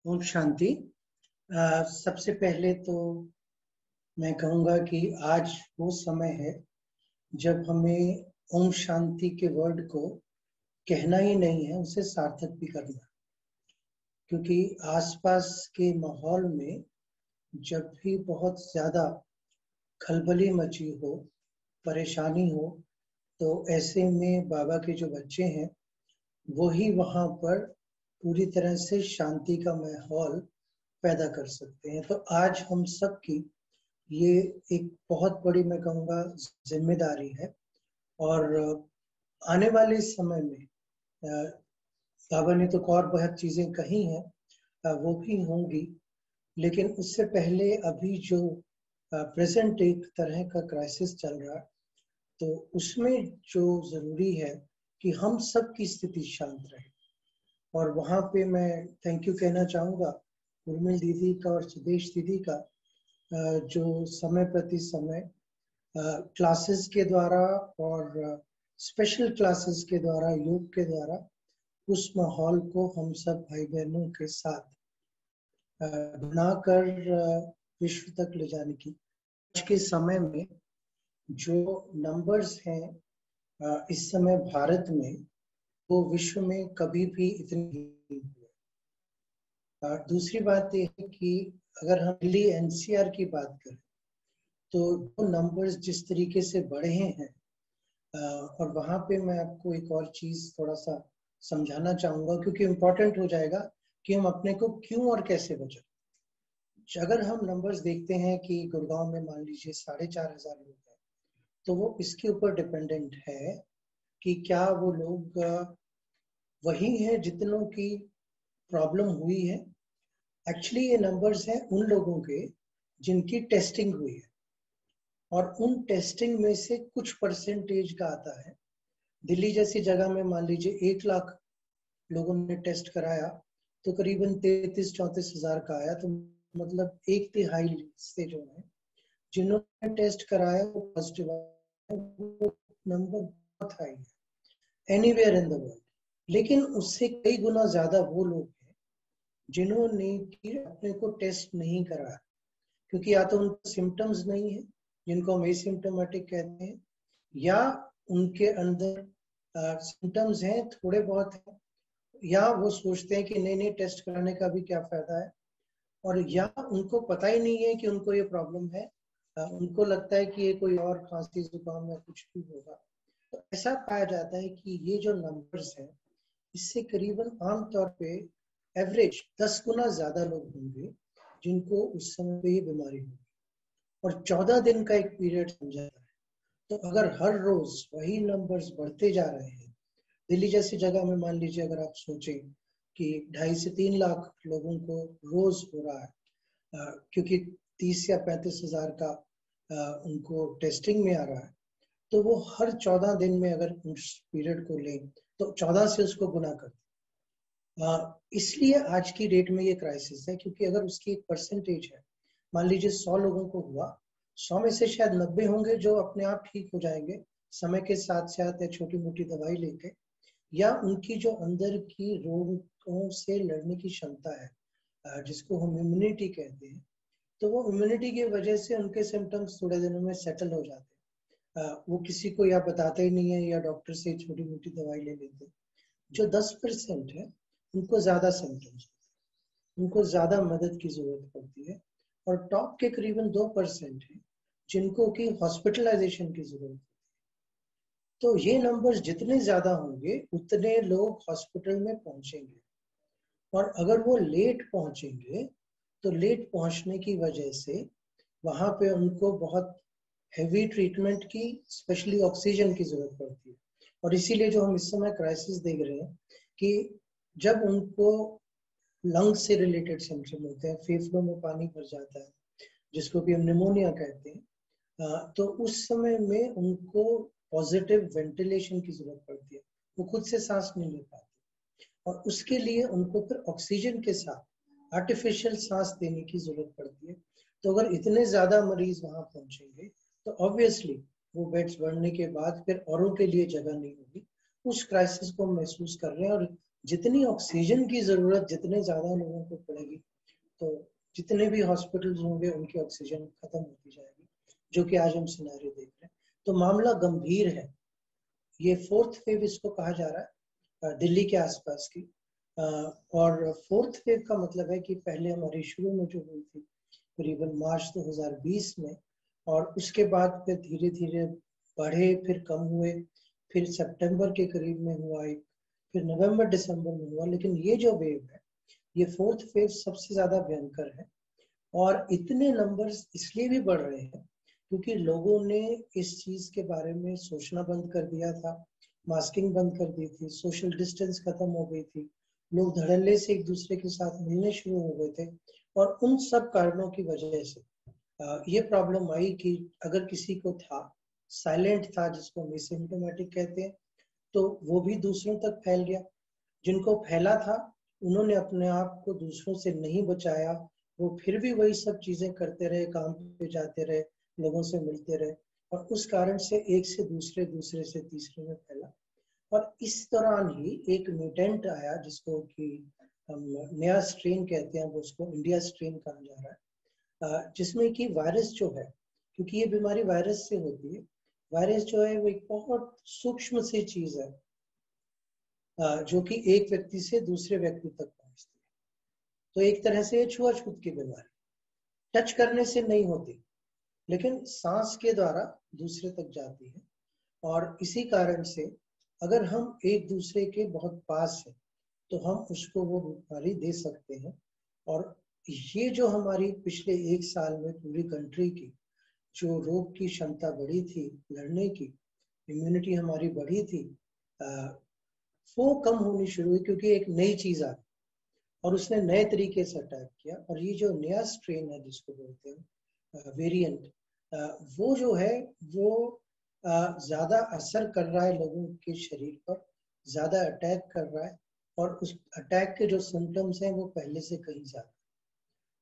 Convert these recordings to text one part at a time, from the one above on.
ओम शांति। सबसे पहले तो मैं कहूँगा कि आज वो समय है जब हमें ओम शांति के वर्ड को कहना ही नहीं है, उसे सार्थक भी करना। क्योंकि आसपास के माहौल में जब भी बहुत ज्यादा खलबली मची हो, परेशानी हो, तो ऐसे में बाबा के जो बच्चे हैं वो ही वहाँ पर पूरी तरह से शांति का माहौल पैदा कर सकते हैं। तो आज हम सब की ये एक बहुत बड़ी, मैं कहूँगा, जिम्मेदारी है। और आने वाले समय में बाबा ने तो और बहुत चीजें कही हैं, वो भी होंगी, लेकिन उससे पहले अभी जो प्रेजेंट एक तरह का क्राइसिस चल रहा है, तो उसमें जो जरूरी है कि हम सब की स्थिति शांत रहे। और वहाँ पे मैं थैंक यू कहना चाहूँगा उर्मिल दीदी का और सुदेश दीदी का, जो समय प्रति समय क्लासेस के द्वारा और स्पेशल क्लासेस के द्वारा, योग के द्वारा उस माहौल को हम सब भाई बहनों के साथ बनाकर विश्व तक ले जाने की। आज के समय में जो नंबर्स हैं इस समय भारत में, वो विश्व में कभी भी इतने नहीं हुए। दूसरी बात यह है कि अगर हम दिल्ली एनसीआर की बात करें तो वो नंबर्स जिस तरीके से बढ़े हैं, और वहां पे मैं आपको एक और चीज थोड़ा सा समझाना चाहूंगा, क्योंकि इम्पोर्टेंट हो जाएगा कि हम अपने को क्यों और कैसे बचाएं। अगर हम नंबर्स देखते हैं कि गुड़गांव में मान लीजिए 4,500 लोग हैं, तो वो इसके ऊपर डिपेंडेंट है कि क्या वो लोग वही हैं जितनों की प्रॉब्लम हुई है। एक्चुअली ये नंबर्स हैं उन लोगों के जिनकी टेस्टिंग हुई है, और उन टेस्टिंग में से कुछ परसेंटेज का आता है। दिल्ली जैसी जगह में मान लीजिए 1 लाख लोगों ने टेस्ट कराया, तो करीबन 33-34 हजार का आया। तो मतलब 1/3 से जो है जिन्होंने टेस्ट कराया वो पॉजिटिव आया, वो नंबर बहुत हाई है एनीवेयर इन द वर्ल्ड। लेकिन उससे कई गुना ज्यादा वो लोग हैं जिन्होंने अपने को टेस्ट नहीं कराया, क्योंकि या तो उनको सिम्टम्स नहीं है, जिनको हम एसिम्टोमेटिक कहते हैं, या उनके अंदर सिम्टम्स हैं, थोड़े बहुत हैं, या वो सोचते हैं कि नहीं टेस्ट कराने का भी क्या फायदा है, और या उनको पता ही नहीं है कि उनको ये प्रॉब्लम है। उनको लगता है कि ये कोई और खांसी जुकाम या कुछ भी होगा। तो ऐसा पाया जाता है कि ये जो नंबर्स हैं, इससे करीबन आमतौर पे एवरेज 10 गुना ज्यादा लोग होंगे जिनको उस समय पे ये बीमारी होगी, और 14 दिन का एक पीरियड समझा है। तो अगर हर रोज वही नंबर्स बढ़ते जा रहे हैं, दिल्ली जैसी जगह में मान लीजिए अगर आप सोचें कि 2.5 से 3 लाख लोगों को रोज हो रहा है, क्योंकि 30 या 35 हजार का उनको टेस्टिंग में आ रहा है, तो वो हर 14 दिन में अगर उस पीरियड को लें तो 14 से उसको गुना कर। इसलिए आज की डेट में ये क्राइसिस है, क्योंकि अगर उसकी एक परसेंटेज है, मान लीजिए 100 लोगों को हुआ, 100 में से शायद 90 होंगे जो अपने आप ठीक हो जाएंगे समय के साथ साथ, या छोटी मोटी दवाई लेके, या उनकी जो अंदर की रोगों से लड़ने की क्षमता है, जिसको हम इम्यूनिटी कहते हैं, तो वो इम्यूनिटी की वजह से उनके सिम्टम्स थोड़े दिनों में सेटल हो जाते हैं। वो किसी को या बताते ही नहीं है, या डॉक्टर से छोटी मोटी दवाई ले लेते हैं। जो 10% है उनको ज्यादा सिम्टम्स, उनको ज्यादा मदद की जरूरत पड़ती है, और टॉप के करीबन 2% है जिनको की हॉस्पिटलाइजेशन की जरूरत है। तो ये नंबर्स जितने ज्यादा होंगे उतने लोग हॉस्पिटल में पहुंचेंगे, और अगर वो लेट पहुंचेंगे तो लेट पहुंचने की वजह से वहां पे उनको बहुत हेवी ट्रीटमेंट की, स्पेशली ऑक्सीजन की जरूरत पड़ती है। और इसीलिए जो हम इस समय क्राइसिस देख रहे हैं कि जब उनको लंग्स से रिलेटेड सिम्टम होते हैं, फेफड़ों में पानी भर जाता है, जिसको कि हम निमोनिया कहते हैं, तो उस समय में उनको पॉजिटिव वेंटिलेशन की जरूरत पड़ती है। वो खुद से सांस नहीं ले पाते, और उसके लिए उनको फिर ऑक्सीजन के साथ आर्टिफिशियल सांस देने की जरूरत पड़ती है। तो अगर इतने ज्यादा मरीज वहां पहुंचेंगे तो ऑब्वियसली वो बेड्स बढ़ने के बाद फिर औरों के लिए जगह नहीं होगी, उस क्राइसिस को महसूस कर रहे हैं। और जितनी ऑक्सीजन की जरूरत जितने ज्यादा लोगों को पड़ेगी, तो जितने भी हॉस्पिटल्स होंगे उनकी ऑक्सीजन खत्म होती जाएगी, जो कि आज हम सिनेरियो देख रहे हैं। तो मामला गंभीर है। ये फोर्थ वेव इसको कहा जा रहा है दिल्ली के आसपास की। और फोर्थ वेव का मतलब है कि पहले हमारी शुरू में जो हुई थी करीबन मार्च 2020 में, और उसके बाद फिर धीरे धीरे बढ़े, फिर कम हुए, फिर सितंबर के करीब में हुआ एक, फिर नवंबर दिसंबर में हुआ। लेकिन ये जो वेव है, ये फोर्थ वेव सबसे ज्यादा भयंकर है। और इतने नंबर्स इसलिए भी बढ़ रहे हैं क्योंकि लोगों ने इस चीज के बारे में सोचना बंद कर दिया था, मास्किंग बंद कर दी थी, सोशल डिस्टेंस खत्म हो गई थी, लोग धड़ल्ले से एक दूसरे के साथ मिलने शुरू हो गए थे। और उन सब कारणों की वजह से ये प्रॉब्लम आई कि अगर किसी को था, साइलेंट था, जिसको हम एसिम्प्टोमेटिक कहते हैं, तो वो भी दूसरों तक फैल गया। जिनको फैला था उन्होंने अपने आप को दूसरों से नहीं बचाया, वो फिर भी वही सब चीजें करते रहे, काम पे जाते रहे, लोगों से मिलते रहे, और उस कारण से एक से दूसरे, दूसरे से तीसरे में फैला। और इस दौरान ही एक म्यूटेंट आया जिसको कि हम नया स्ट्रेन कहते हैं, उसको इंडिया स्ट्रेन कहा जा रहा है, जिसमें कि वायरस जो है, क्योंकि ये बीमारी वायरस से होती है, वायरस जो है वो एक बहुत सूक्ष्म सी चीज है जो कि एक व्यक्ति से दूसरे व्यक्ति तक पहुंचती है। तो एक तरह से छुआछूत की बीमारी, टच करने से नहीं होती, लेकिन सांस के द्वारा दूसरे तक जाती है। और इसी कारण से अगर हम एक दूसरे के बहुत पास हैं तो हम उसको वो बीमारी दे सकते हैं। और ये जो हमारी पिछले एक साल में पूरी कंट्री की जो रोग की क्षमता बढ़ी थी, लड़ने की इम्यूनिटी हमारी बढ़ी थी, वो कम होनी शुरू हुई क्योंकि एक नई चीज आ गई और उसने नए तरीके से अटैक किया। और ये जो नया स्ट्रेन है जिसको बोलते हैं वेरिएंट, वो जो है वो ज्यादा असर कर रहा है लोगों के शरीर पर, ज्यादा अटैक कर रहा है, और उस अटैक के जो सिम्टम्स हैं वो पहले से कहीं ज्यादा।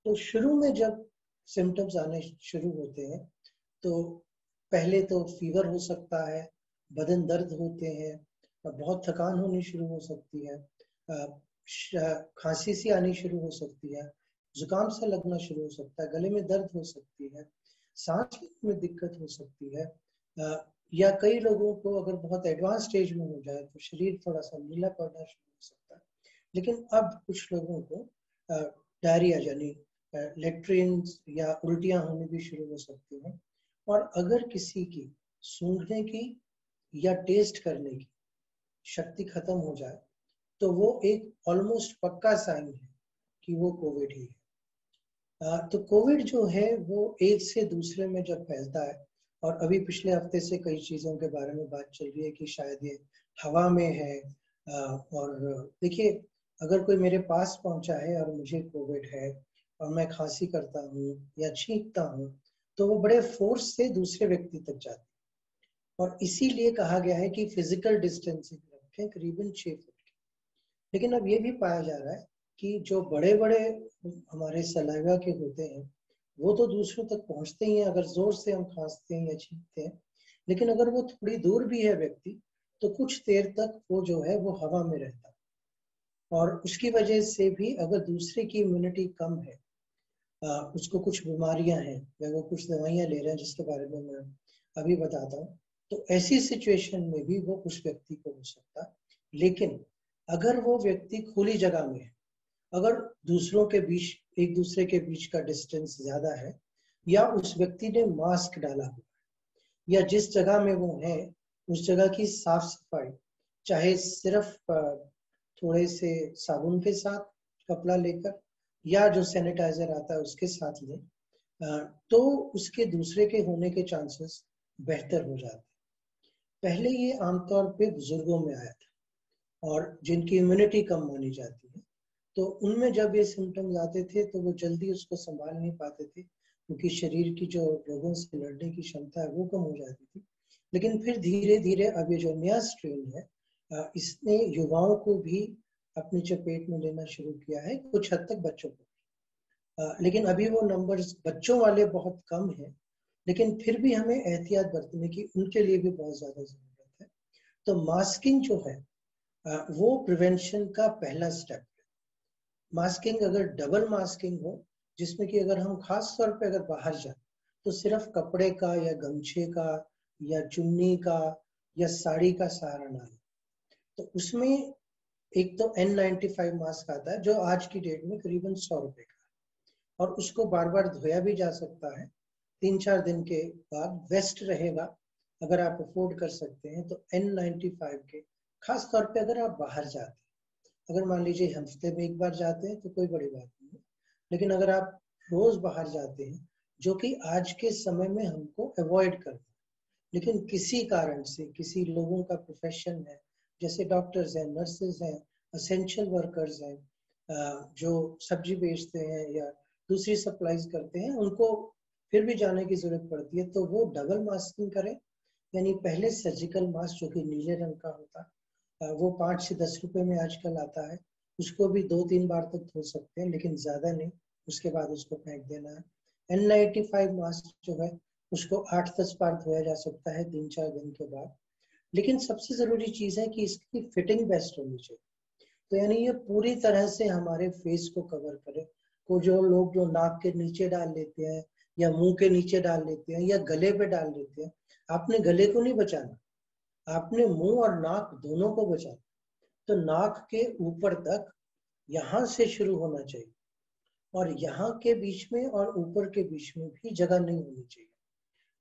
तो शुरू में जब सिम्टम्स आने शुरू होते हैं तो पहले तो फीवर हो सकता है, बदन दर्द होते हैं, बहुत थकान होनी शुरू हो सकती है, खांसी सी आनी शुरू हो सकती है, जुकाम सा लगना शुरू हो सकता है, गले में दर्द हो सकती है, सांस लेने में दिक्कत हो सकती है, या कई लोगों को अगर बहुत एडवांस स्टेज में हो जाए तो शरीर थोड़ा सा नीला पड़ना शुरू हो सकता है। लेकिन अब कुछ लोगों को डायरिया यानी लेट्रिन या उल्टियां होनी भी शुरू हो सकती हैं। और अगर किसी की सूंघने की या टेस्ट करने की शक्ति खत्म हो जाए तो वो एक ऑलमोस्ट पक्का साइन है कि वो कोविड ही है। तो कोविड जो है वो एक से दूसरे में जब फैलता है, और अभी पिछले हफ्ते से कई चीजों के बारे में बात चल रही है कि शायद ये हवा में है। और देखिए, अगर कोई मेरे पास पहुंचा है और मुझे कोविड है और मैं खांसी करता हूँ या छींकता हूँ तो वो बड़े फोर्स से दूसरे व्यक्ति तक जाती है। और इसीलिए कहा गया है कि फिजिकल डिस्टेंसिंग रखें करीबन 6 फुट की। लेकिन अब ये भी पाया जा रहा है कि जो बड़े बड़े हमारे सलाइवा के होते हैं वो तो दूसरों तक पहुंचते ही हैं अगर जोर से हम खांसते हैं या छींकते हैं। लेकिन अगर वो थोड़ी दूर भी है व्यक्ति तो कुछ देर तक वो जो है वो हवा में रहता है। और उसकी वजह से भी अगर दूसरे की इम्यूनिटी कम है, उसको कुछ बीमारियां हैं या वो कुछ दवाइयां ले रहे हैं जिसके बारे में मैं अभी बताता हूँ, तो ऐसी सिचुएशन में भी वो उस व्यक्ति को हो सकता है। लेकिन अगर वो व्यक्ति खुली जगह में है, अगर दूसरों के बीच, एक दूसरे के बीच का डिस्टेंस ज्यादा है, या उस व्यक्ति ने मास्क डाला हुआ है, या जिस जगह में वो है उस जगह की साफ सफाई, चाहे सिर्फ थोड़े से साबुन के साथ कपड़ा लेकर या जो सैनिटाइजर आता है उसके साथ ले, तो उसके दूसरे के होने के चांसेस बेहतर हो जाते हैं। पहले ये आमतौर पे बुजुर्गों में आया था और जिनकी इम्यूनिटी कम मानी जाती है, तो उनमें जब ये सिम्टम्स आते थे तो वो जल्दी उसको संभाल नहीं पाते थे क्योंकि शरीर की जो रोगों से लड़ने की क्षमता है वो कम हो जाती थी। लेकिन फिर धीरे धीरे अब ये जो नया स्ट्रेन है इसने युवाओं को भी अपनी चपेट में लेना शुरू किया है, कुछ हद तक बच्चों को। लेकिन अभी वो नंबर्स बच्चों वाले बहुत कम हैं, लेकिन फिर भी हमें एहतियात बरतने की उनके लिए भी बहुत ज्यादा जरूरत है। तो मास्किंग जो है वो प्रिवेंशन का पहला स्टेप है। मास्किंग अगर डबल मास्किंग हो, जिसमें कि अगर हम खास तौर पे अगर बाहर जाए तो सिर्फ कपड़े का या गमछे का या चुन्नी का या साड़ी का सहारा ना लें, तो उसमें एक तो N95 मास्क आता है जो आज की डेट में करीबन 100 रुपए का है और उसको बार बार धोया भी जा सकता है। 3-4 दिन के बाद वेस्ट रहेगा। अगर आप अफोर्ड कर सकते हैं तो N95 के, खास तौर पे अगर आप बाहर जाते हैं, अगर मान लीजिए हफ्ते में एक बार जाते हैं तो कोई बड़ी बात नहीं है, लेकिन अगर आप रोज बाहर जाते हैं, जो कि आज के समय में हमको अवॉइड करना, लेकिन किसी कारण से किसी लोगों का प्रोफेशन है, जैसे डॉक्टर्स हैं, नर्सेज हैं, असेंशियल वर्कर्स हैं, जो सब्जी बेचते हैं या दूसरी सप्लाईज करते हैं, उनको फिर भी जाने की जरूरत पड़ती है, तो वो डबल मास्किंग करें। यानी पहले सर्जिकल मास्क जो कि नीले रंग का होता है, वो 5 से 10 रुपए में आजकल आता है, उसको भी 2-3 बार तक धो सकते हैं, लेकिन ज्यादा नहीं, उसके बाद उसको फेंक देना है। N95 मास्क जो है उसको 8-10 बार धोया जा सकता है 3-4 दिन के बाद। लेकिन सबसे जरूरी चीज है कि इसकी फिटिंग बेस्ट होनी चाहिए। तो यानी ये पूरी तरह से हमारे फेस को कवर करे। को जो लोग जो नाक के नीचे डाल लेते हैं या मुंह के नीचे डाल लेते हैं या गले पे डाल लेते हैं, आपने गले को नहीं बचाना, आपने मुंह और नाक दोनों को बचाना। तो नाक के ऊपर तक यहाँ से शुरू होना चाहिए और यहाँ के बीच में और ऊपर के बीच में भी जगह नहीं होनी चाहिए।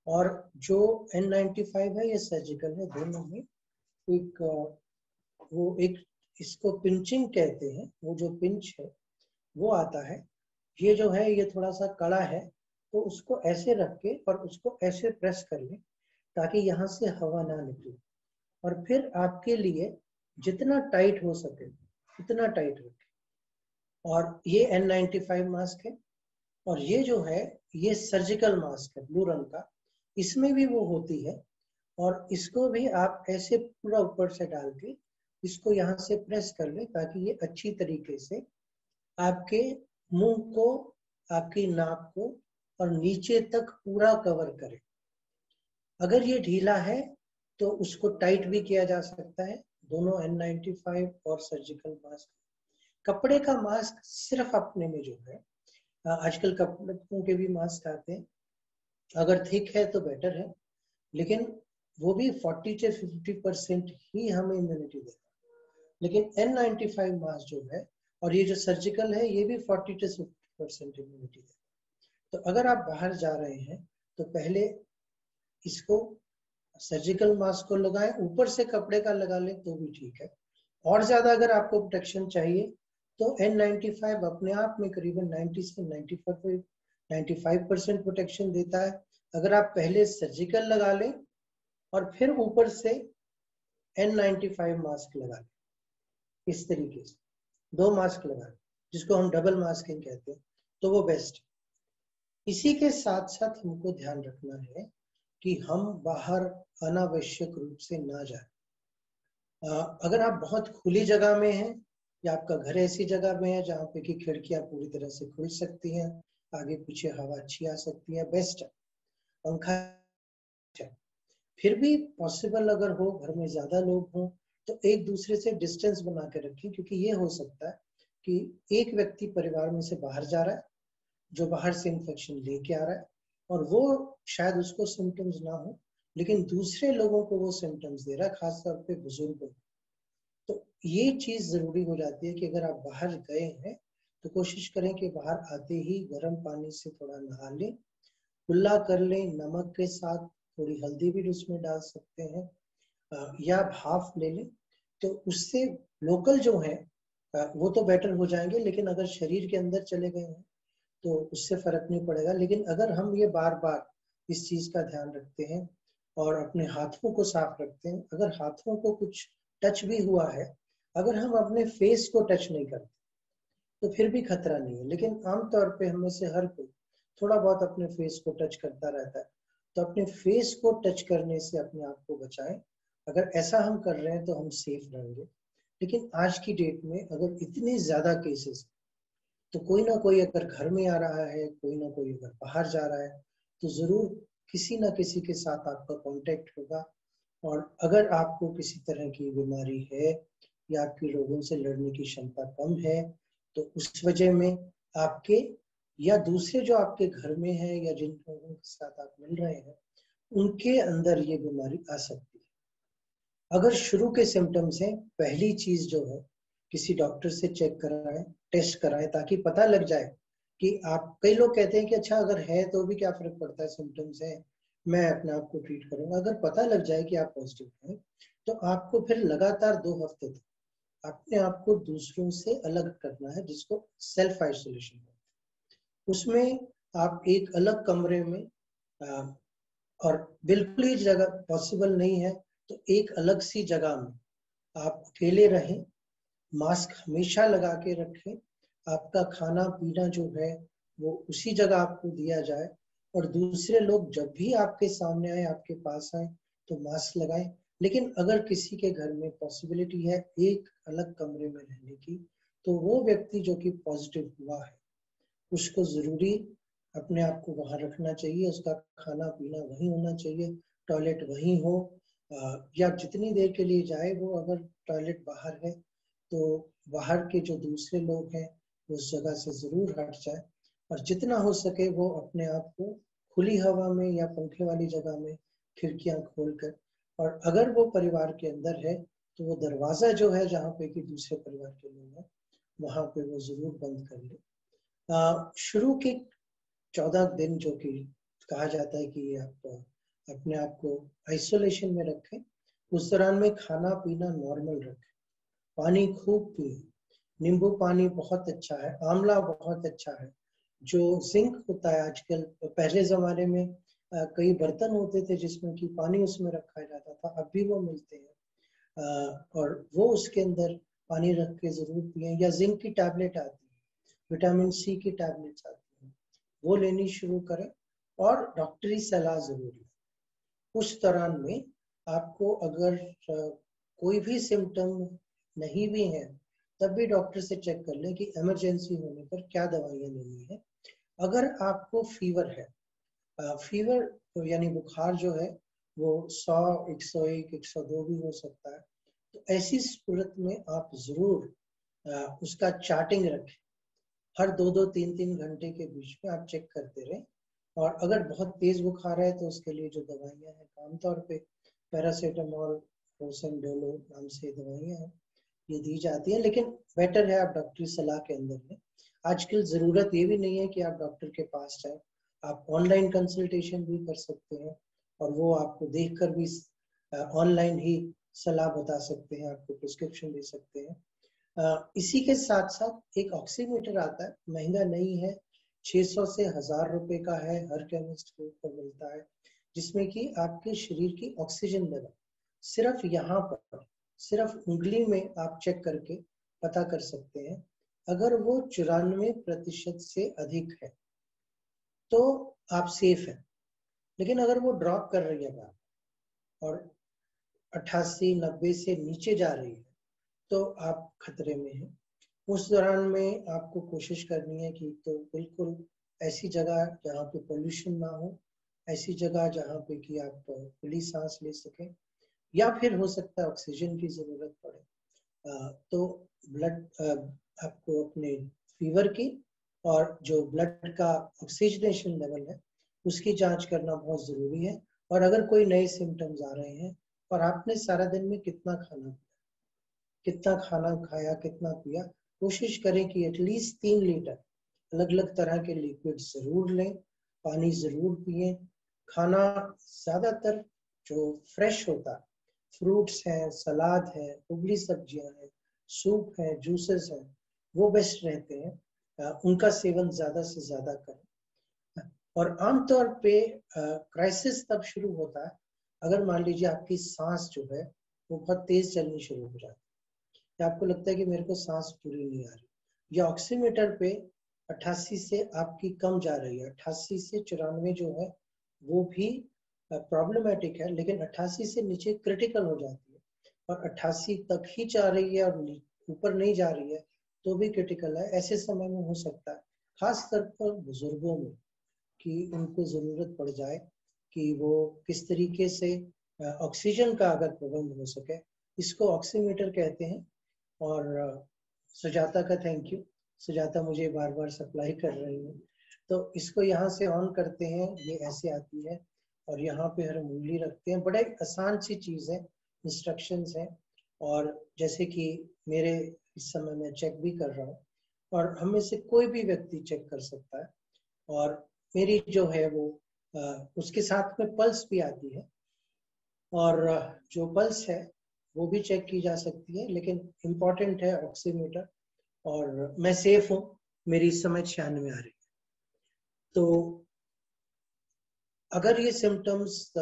और जो N95 है ये सर्जिकल है, दोनों में एक वो एक इसको पिंचिंग कहते हैं, वो जो पिंच है वो आता है। ये जो है ये थोड़ा सा कड़ा है, तो उसको ऐसे रख के और उसको ऐसे प्रेस कर ले ताकि यहाँ से हवा ना निकले, और फिर आपके लिए जितना टाइट हो सके उतना टाइट रखें। और ये N95 मास्क है। और ये जो है ये सर्जिकल मास्क है ब्लू रंग का, इसमें भी वो होती है, और इसको भी आप ऐसे पूरा ऊपर से डाल के इसको यहाँ से प्रेस कर ले ताकि ये अच्छी तरीके से आपके मुंह को, आपकी नाक को और नीचे तक पूरा कवर करे। अगर ये ढीला है तो उसको टाइट भी किया जा सकता है, दोनों N95 और सर्जिकल मास्क। कपड़े का मास्क सिर्फ अपने में जो है, आजकल कपड़ों के भी मास्क आते हैं, अगर थिक है तो बेटर है, लेकिन वो भी 40 से 50% ही हमें इम्यूनिटी देता है। लेकिन N95 मास्क जो है और ये जो सर्जिकल है ये भी 40 से 50% इम्यूनिटी देता है। तो अगर आप बाहर जा रहे हैं तो पहले इसको सर्जिकल मास्क को लगाएं, ऊपर से कपड़े का लगा लें तो भी ठीक है। और ज्यादा अगर आपको प्रोटेक्शन चाहिए तो N95 अपने आप में करीबन 90 से 95% प्रोटेक्शन देता है। अगर आप पहले सर्जिकल लगा लें और फिर ऊपर से N95 मास्क लगा लें, इस तरीके से 2 मास्क लगा लें, जिसको हम डबल मास्किंग कहते हैं, तो वो बेस्ट। इसी के साथ साथ हमको ध्यान रखना है कि हम बाहर अनावश्यक रूप से ना जाए। अगर आप बहुत खुली जगह में हैं या आपका घर ऐसी जगह में है जहाँ पे कि खिड़कियां पूरी तरह से खुल सकती हैं, आगे पीछे हवा अच्छी आ सकती है, बेस्ट है। पंखा फिर भी पॉसिबल अगर हो, घर में ज्यादा लोग हों तो एक दूसरे से डिस्टेंस बना के रखें, क्योंकि ये हो सकता है कि एक व्यक्ति परिवार में से बाहर जा रहा है जो बाहर से इन्फेक्शन लेके आ रहा है, और वो शायद उसको सिम्टम्स ना हो लेकिन दूसरे लोगों को वो सिम्टम्स दे रहा है, खासतौर पे बुजुर्गों। तो ये चीज जरूरी हो जाती है कि अगर आप बाहर गए हैं तो कोशिश करें कि बाहर आते ही गर्म पानी से थोड़ा नहा लें, कुल्ला कर लें, नमक के साथ थोड़ी हल्दी भी उसमें डाल सकते हैं, या भाप ले लें, तो उससे लोकल जो है वो तो बेटर हो जाएंगे, लेकिन अगर शरीर के अंदर चले गए हैं तो उससे फर्क नहीं पड़ेगा। लेकिन अगर हम ये बार बार इस चीज का ध्यान रखते हैं और अपने हाथों को साफ रखते हैं, अगर हाथों को कुछ टच भी हुआ है, अगर हम अपने फेस को टच नहीं करते तो फिर भी खतरा नहीं है, लेकिन आमतौर पे हम में से हर कोई थोड़ा बहुत अपने फेस को टच करता रहता है, तो अपने फेस को टच करने से अपने आप को बचाएं। अगर ऐसा हम कर रहे हैं तो हम सेफ रहेंगे। लेकिन आज की डेट में अगर इतनी ज्यादा केसेस, तो कोई ना कोई अगर घर में आ रहा है, कोई ना कोई अगर बाहर जा रहा है, तो जरूर किसी ना किसी के साथ आपका कांटेक्ट होगा, और अगर आपको किसी तरह की बीमारी है या आपकी रोगों से लड़ने की क्षमता कम है, तो उस वजह में आपके या दूसरे जो आपके घर में है या जिन लोगों के साथ आप मिल रहे हैं, उनके अंदर ये बीमारी आ सकती है। अगर शुरू के सिम्टम्स हैं, पहली चीज जो है, किसी डॉक्टर से चेक कराएं, टेस्ट कराएं, ताकि पता लग जाए कि आप, कई लोग कहते हैं कि अच्छा अगर है तो भी क्या फर्क पड़ता है, सिम्टम्स है, मैं अपने आप को ट्रीट करूंगा। अगर पता लग जाए कि आप पॉजिटिव हैं, तो आपको फिर लगातार 2 हफ्ते तक अपने आप को दूसरों से अलग करना है, जिसको सेल्फ आइसोलेशन है। उसमें आप एक अलग कमरे में, और बिल्कुल ही जगह पॉसिबल नहीं है तो एक अलग सी जगह में आप अकेले रहें, मास्क हमेशा लगा के रखें, आपका खाना पीना जो है वो उसी जगह आपको दिया जाए, और दूसरे लोग जब भी आपके सामने आए, आपके पास आए, तो मास्क लगाएं। लेकिन अगर किसी के घर में पॉसिबिलिटी है एक अलग कमरे में रहने की, तो वो व्यक्ति जो कि पॉजिटिव हुआ है, उसको जरूरी अपने आप को वहां रखना चाहिए, उसका खाना पीना वहीं होना चाहिए, टॉयलेट वहीं हो, या जितनी देर के लिए जाए वो, अगर टॉयलेट बाहर है तो बाहर के जो दूसरे लोग हैं उस जगह से जरूर हट जाए, और जितना हो सके वो अपने आप को खुली हवा में या पंखे वाली जगह में खिड़कियां खोलकर, और अगर वो परिवार के अंदर है तो वो दरवाजा जो है जहाँ पे कि दूसरे परिवार के लोग हैं, वहां पे वो जरूर बंद कर ले। शुरू के 14 दिन जो कि कहा जाता है कि आप अपने आप को आइसोलेशन में रखें, उस दौरान में खाना पीना नॉर्मल रखें, पानी खूब पिए, नींबू पानी बहुत अच्छा है, आंवला बहुत अच्छा है। जो जिंक होता है आजकल, पहले जमाने में कई बर्तन होते थे जिसमें कि पानी उसमें रखा जाता था, अब भी वो मिलते हैं, और वो उसके अंदर पानी रख के जरूर पिए, या जिंक की टैबलेट आती है, विटामिन सी की टैबलेट्स आती हैं, वो लेनी शुरू करें, और डॉक्टरी सलाह जरूर लें। उस दौरान में आपको अगर कोई भी सिम्टम नहीं भी है, तब भी डॉक्टर से चेक कर लें कि इमरजेंसी होने पर क्या दवाइयाँ लेनी है। अगर आपको फीवर है, फीवर यानी बुखार जो है वो 100, 101, 102 भी हो सकता है, तो ऐसी सूरत में आप जरूर उसका चार्टिंग रखें, हर 2-2, 3-3 घंटे के बीच में आप चेक करते रहें। और अगर बहुत तेज बुखार है तो उसके लिए जो दवाइयाँ हैं, आमतौर पे पैरासीटामोल, रोसेंडोलो नाम से दवाइयाँ हैं, ये दी जाती है, लेकिन बेटर है आप डॉक्टरी सलाह के अंदर लें। आजकल जरूरत ये भी नहीं है कि आप डॉक्टर के पास जाएं, आप ऑनलाइन कंसल्टेशन भी कर सकते हैं, और वो आपको देखकर भी ऑनलाइन ही सलाह बता सकते हैं, आपको प्रिस्क्रिप्शन दे सकते हैं। इसी के साथ साथ एक ऑक्सीमीटर आता है, महंगा नहीं है, 600 से 1000 रुपए का है, हर केमिस्ट स्टोर पर मिलता है, जिसमें कि आपके शरीर की ऑक्सीजन लेवल सिर्फ यहाँ पर, सिर्फ उंगली में आप चेक करके पता कर सकते हैं। अगर वो 94% से अधिक है तो आप सेफ हैं, लेकिन अगर वो ड्रॉप कर रही है बात और 88-90 से नीचे जा रही है, तो आप खतरे में हैं। उस दौरान में आपको कोशिश करनी है कि तो बिल्कुल ऐसी जगह जहाँ पे पोल्यूशन ना हो, ऐसी जगह जहाँ पे कि आप खुली सांस ले सकें, या फिर हो सकता है ऑक्सीजन की जरूरत पड़े, तो ब्लड आपको अपने फीवर की और जो ब्लड का ऑक्सीजनेशन लेवल है उसकी जांच करना बहुत जरूरी है। और अगर कोई नए सिम्टम्स आ रहे हैं, और आपने सारा दिन में कितना खाना खाया, कितना पिया, कोशिश करें कि एटलीस्ट 3 लीटर अलग अलग तरह के लिक्विड जरूर लें, पानी जरूर पिए, खाना ज्यादातर जो फ्रेश होता है, फ्रूट्स हैं, सलाद है, उबली सब्जियां हैं, सूप है, जूसेस हैं, वो बेस्ट रहते हैं, उनका सेवन ज्यादा से ज्यादा करें। और आमतौर पे क्राइसिस तब शुरू होता है अगर मान लीजिए आपकी सांस जो है वो बहुत तेज चलनी शुरू हो जाती है, या आपको लगता है कि मेरे को सांस पूरी नहीं आ रही, या ऑक्सीमीटर पे 88 से आपकी कम जा रही है, 88 से 94 जो है वो भी प्रॉब्लमेटिक है, लेकिन 88 से नीचे क्रिटिकल हो जाती है, और 88 तक ही जा रही है और ऊपर नहीं जा रही है तो भी क्रिटिकल है। ऐसे समय में हो सकता है, खास तौर पर बुजुर्गों में, कि उनको जरूरत पड़ जाए कि वो किस तरीके से ऑक्सीजन का अगर प्रबंध हो सके, इसको ऑक्सीमीटर कहते हैं। और सुजाता का थैंक यू, सुजाता मुझे बार बार सप्लाई कर रही है। तो इसको यहाँ से ऑन करते हैं, ये ऐसे आती है और यहाँ पे हर उंगली रखते हैं। बड़ा आसान सी चीज़ है, इंस्ट्रक्शंस है। और जैसे कि मेरे इस समय मैं चेक भी कर रहा हूँ और हम में से कोई भी व्यक्ति चेक कर सकता है। और मेरी जो है वो उसके साथ में पल्स भी आती है और जो पल्स है वो भी चेक की जा सकती है, लेकिन इम्पॉर्टेंट है ऑक्सीमीटर। और मैं सेफ हूँ, मेरी इस समय 96 आ रही है। तो अगर ये सिम्टम्स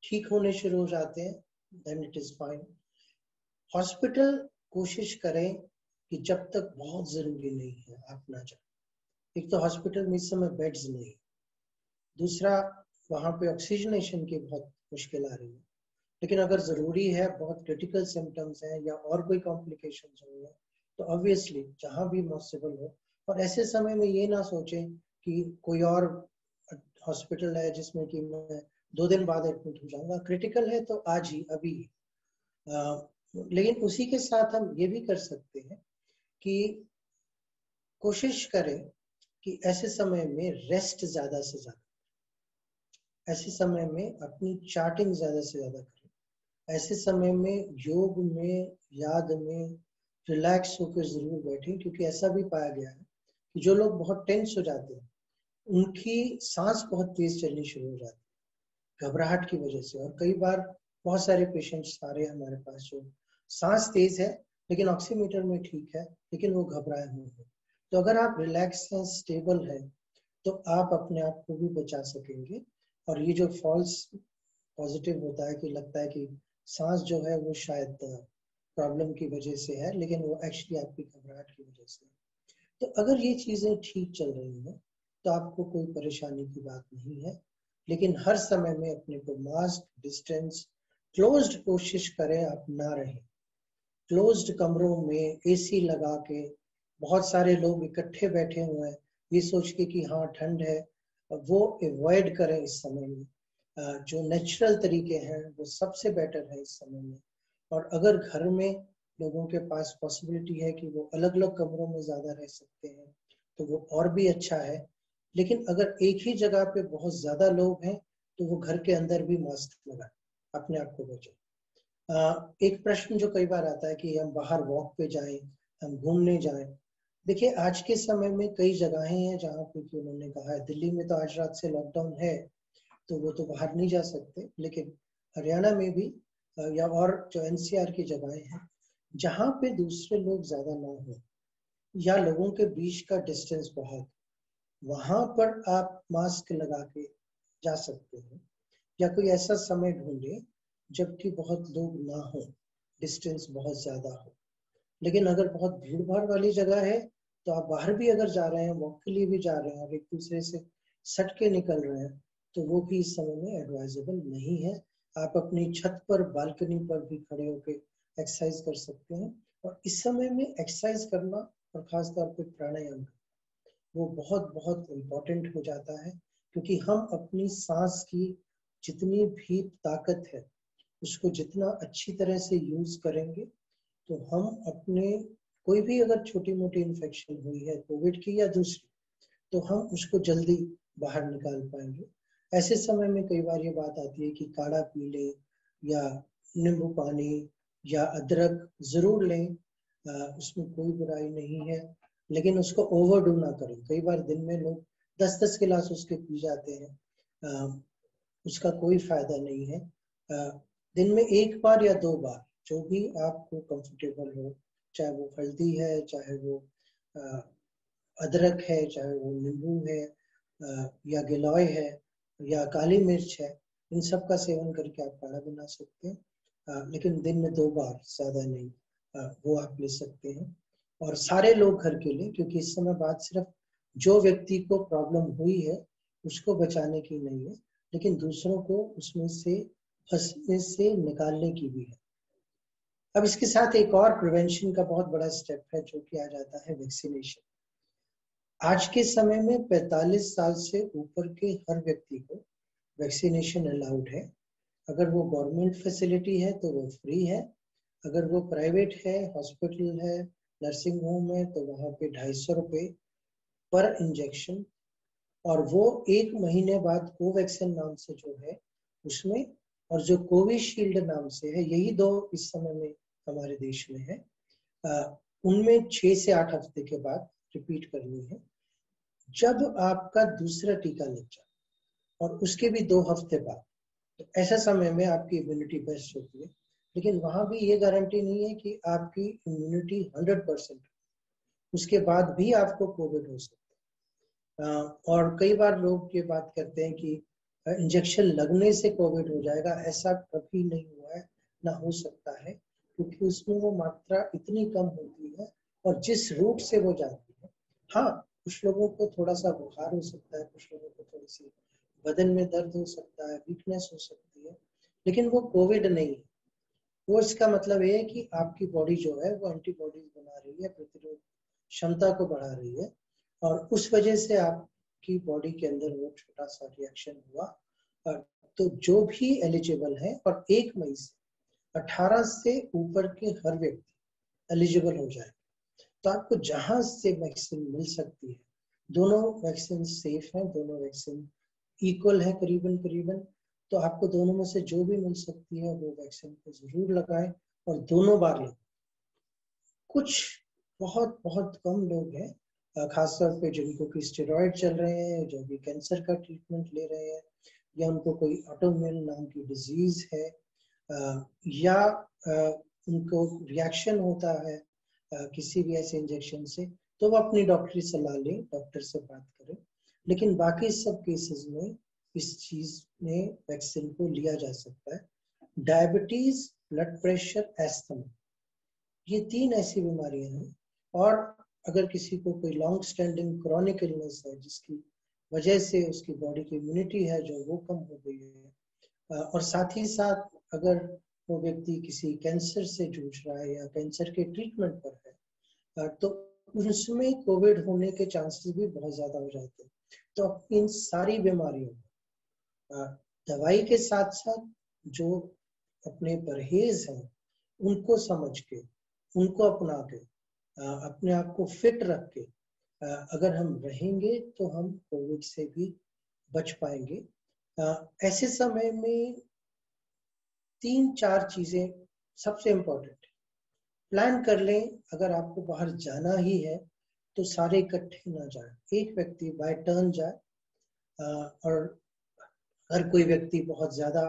ठीक होने शुरू हो जाते हैं then it is fine. Hospital कोशिश करें कि जब तक बहुत जरूरी नहीं है आप ना जाए। एक तो हॉस्पिटल में इस समय बेड्स नहीं, दूसरा वहां पे ऑक्सीजनेशन की बहुत मुश्किल आ रही है। लेकिन अगर जरूरी है, बहुत क्रिटिकल सिम्टम्स हैं या और कोई कॉम्प्लिकेशंस हो रही है, तो ऑब्वियसली जहां भी पॉसिबल हो। और ऐसे समय में ये ना सोचें कि कोई और हॉस्पिटल है जिसमें कि मैं 2 दिन बाद एडमिट हो जाऊंगा। क्रिटिकल है तो आज ही, अभी। लेकिन उसी के साथ हम ये भी कर सकते हैं कि कोशिश करें कि ऐसे समय में रेस्ट ज्यादा से ज्यादा, ऐसे समय में अपनी चार्टिंग ज्यादा से ज्यादा करें। ऐसे समय में योग में, याद में रिलैक्स होकर जरूर बैठें, क्योंकि ऐसा भी पाया गया है कि जो लोग बहुत टेंस हो जाते हैं उनकी सांस बहुत तेज चलनी शुरू हो जाती है घबराहट की वजह से। और कई बार बहुत सारे पेशेंट्स आ रहे हैं हमारे पास जो सांस तेज है लेकिन ऑक्सीमीटर में ठीक है, लेकिन वो घबराए हुए हैं। तो अगर आप रिलैक्स हैं, स्टेबल है, तो आप अपने आप को भी बचा सकेंगे। और ये जो फॉल्स पॉजिटिव होता है कि लगता है कि सांस जो है वो शायद प्रॉब्लम की वजह से है, लेकिन वो एक्चुअली आपकी घबराहट की वजह से है। तो अगर ये चीजें ठीक चल रही हैं तो आपको कोई परेशानी की बात नहीं है। लेकिन हर समय में अपने को मास्क, डिस्टेंस, क्लोज्ड कोशिश करें आप ना रहें। क्लोज्ड कमरों में एसी लगा के बहुत सारे लोग इकट्ठे बैठे हुए हैं ये सोच के कि हाँ ठंड है, वो अवॉइड करें इस समय में। जो नेचुरल तरीके हैं वो सबसे बेटर है इस समय में। और अगर घर में लोगों के पास पॉसिबिलिटी है कि वो अलग अलग कमरों में ज्यादा रह सकते हैं तो वो और भी अच्छा है। लेकिन अगर एक ही जगह पे बहुत ज्यादा लोग हैं तो वो घर के अंदर भी मास्क लगाएं, अपने आप को बचाएं। एक प्रश्न जो कई बार आता है कि हम बाहर वॉक पे जाएं, हम घूमने जाएं। देखिए आज के समय में कई जगहें हैं जहाँ पे कि उन्होंने कहा है, दिल्ली में तो आज रात से लॉकडाउन है तो वो तो बाहर नहीं जा सकते, लेकिन हरियाणा में भी या और जो एनसीआर की जगहें हैं जहाँ पे दूसरे लोग ज्यादा ना हो या लोगों के बीच का डिस्टेंस बहुत, वहां पर आप मास्क लगा के जा सकते हैं। या कोई ऐसा समय ढूंढे जबकि बहुत लोग ना हो, डिस्टेंस बहुत ज्यादा हो। लेकिन अगर बहुत भीड़ भाड़ वाली जगह है तो आप बाहर भी अगर जा रहे हैं, वॉक के लिए भी जा रहे हैं और एक दूसरे से सट के निकल रहे हैं, तो वो भी इस समय में एडवाइजेबल नहीं है। आप अपनी छत पर, बालकनी पर भी खड़े होकर एक्सरसाइज कर सकते हैं। और इस समय में एक्सरसाइज करना और खासतौर पर प्राणायाम वो बहुत बहुत इम्पोर्टेंट हो जाता है, क्योंकि हम अपनी सांस की जितनी भी ताकत है उसको जितना अच्छी तरह से यूज करेंगे तो हम अपने कोई भी अगर छोटी मोटी इन्फेक्शन हुई है कोविड की या दूसरी, तो हम उसको जल्दी बाहर निकाल पाएंगे। ऐसे समय में कई बार ये बात आती है कि काढ़ा पी लें या नींबू पानी या अदरक जरूर लें, उसमें कोई बुराई नहीं है, लेकिन उसको ओवरडू ना करें। कई बार दिन में लोग 10-10 गिलास उसके पी जाते हैं, उसका कोई फायदा नहीं है। दिन में 1 बार या 2 बार जो भी आपको कंफर्टेबल हो, चाहे वो हल्दी है, चाहे वो अदरक है, चाहे वो नींबू है, या गिलोय है या काली मिर्च है, इन सब का सेवन करके आप काढ़ा बना सकते हैं। लेकिन दिन में 2 बार, ज्यादा नहीं, वो आप ले सकते हैं। और सारे लोग घर के लिए, क्योंकि इस समय बात सिर्फ जो व्यक्ति को प्रॉब्लम हुई है उसको बचाने की नहीं है, लेकिन दूसरों को उसमें से फंसने से निकालने की भी है। अब इसके साथ एक और प्रिवेंशन का बहुत बड़ा स्टेप है जो कि आ जाता है वैक्सीनेशन। आज के समय में 45 साल से ऊपर के हर व्यक्ति को वैक्सीनेशन अलाउड है। अगर वो गवर्नमेंट फैसिलिटी है तो वो फ्री है, अगर वो प्राइवेट है, हॉस्पिटल है, नर्सिंग होम है, तो वहाँ पे 250 रुपये पर इंजेक्शन। और वो 1 महीने बाद कोवैक्सीन नाम से जो है उसमें, और जो कोविशील्ड नाम से है, यही 2 इस समय में हमारे देश में है। उनमें 6 से 8 हफ्ते के बाद रिपीट करनी है। जब आपका दूसरा टीका लग जाए और उसके भी 2 हफ्ते बाद, तो ऐसा समय में आपकी इम्यूनिटी बेस्ट होती है। लेकिन वहां भी ये गारंटी नहीं है कि आपकी इम्यूनिटी 100%, उसके बाद भी आपको कोविड हो सकता है। और कई बार लोग ये बात करते हैं कि इंजेक्शन लगने से कोविड हो जाएगा, ऐसा कभी नहीं हुआ है, ना हो सकता है, क्योंकि उसमें वो मात्रा इतनी कम होती है और जिस रूट से वो जाती है। हाँ, कुछ लोगों को थोड़ा सा बुखार हो सकता है, कुछ लोगों को थोड़ी सी बदन में दर्द हो सकता है, वीकनेस हो सकती है, लेकिन वो कोविड नहीं है। वो इसका मतलब ये है कि आपकी बॉडी जो है वो एंटीबॉडीज बना रही है, प्रतिरोध क्षमता को बढ़ा रही है, और उस वजह से आपकी बॉडी के अंदर वो छोटा सा रिएक्शन हुआ। और तो जो भी एलिजिबल है, और 1 मई से 18 से ऊपर के हर व्यक्ति एलिजिबल हो जाए, तो आपको जहां से वैक्सीन मिल सकती है, दोनों वैक्सीन सेफ हैं, दोनों वैक्सीन इक्वल है करीबन करीबन, तो आपको दोनों में से जो भी मिल सकती है वो वैक्सीन को जरूर लगाएं और दोनों बार लें। कुछ बहुत बहुत कम लोग हैं, खासतौर पे जिनको कि स्टेरॉइड चल रहे हैं, जो भी कैंसर का ट्रीटमेंट ले रहे हैं, या उनको कोई ऑटोइम्यून नाम की डिजीज है, या उनको रिएक्शन होता है किसी भी ऐसे इंजेक्शन से, तो वो अपनी डॉक्टरी सलाह लें, डॉक्टर से बात करें। लेकिन बाकी सब केसेस में इस चीज में वैक्सीन को लिया जा सकता है। डायबिटीज, ब्लड प्रेशर, एस्थमा, ये 3 ऐसी बीमारियां हैं। और अगर किसी को कोई लॉन्ग स्टैंडिंग क्रॉनिक इलनेस है जिसकी वजह से उसकी बॉडी की इम्यूनिटी है जो वो कम हो गई है, और साथ ही साथ अगर वो व्यक्ति किसी कैंसर से जूझ रहा है या कैंसर के ट्रीटमेंट पर है, तो उसमें कोविड होने के चांसेस भी बहुत ज्यादा हो जाते हैं। तो इन सारी बीमारियों दवाई के साथ साथ जो अपने परहेज हैं उनको समझ के, उनको अपना के, अपने आप को फिट रख के अगर हम रहेंगे तो हम कोविड से भी बच पाएंगे। ऐसे समय में 3-4 चीजें सबसे इम्पोर्टेंट है। प्लान कर लें, अगर आपको बाहर जाना ही है तो सारे इकट्ठे ना जाए, एक व्यक्ति बाय टर्न जाए। और अगर कोई व्यक्ति बहुत ज्यादा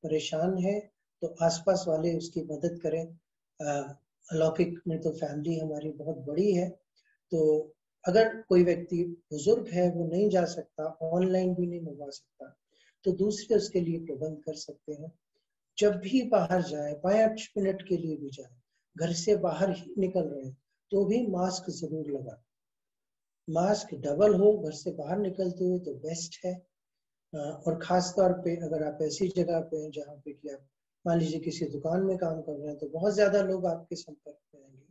परेशान है तो आसपास वाले उसकी मदद करें। अलौकिक में तो फैमिली हमारी बहुत बड़ी है, तो अगर कोई व्यक्ति बुजुर्ग है, वो नहीं जा सकता, ऑनलाइन भी नहीं मंगवा सकता, तो दूसरे उसके लिए प्रबंध कर सकते हैं। जब भी बाहर जाए, 5 मिनट के लिए भी जाए, घर से बाहर ही निकल रहे हैं तो भी मास्क जरूर लगाएं। मास्क डबल हो घर से बाहर निकलते हुए तो बेस्ट है। और खास तौर पे अगर आप ऐसी जगह पे हैं जहाँ पे कि आप मान लीजिए किसी दुकान में काम कर रहे हैं, तो बहुत ज्यादा लोग आपके संपर्क में आएंगे,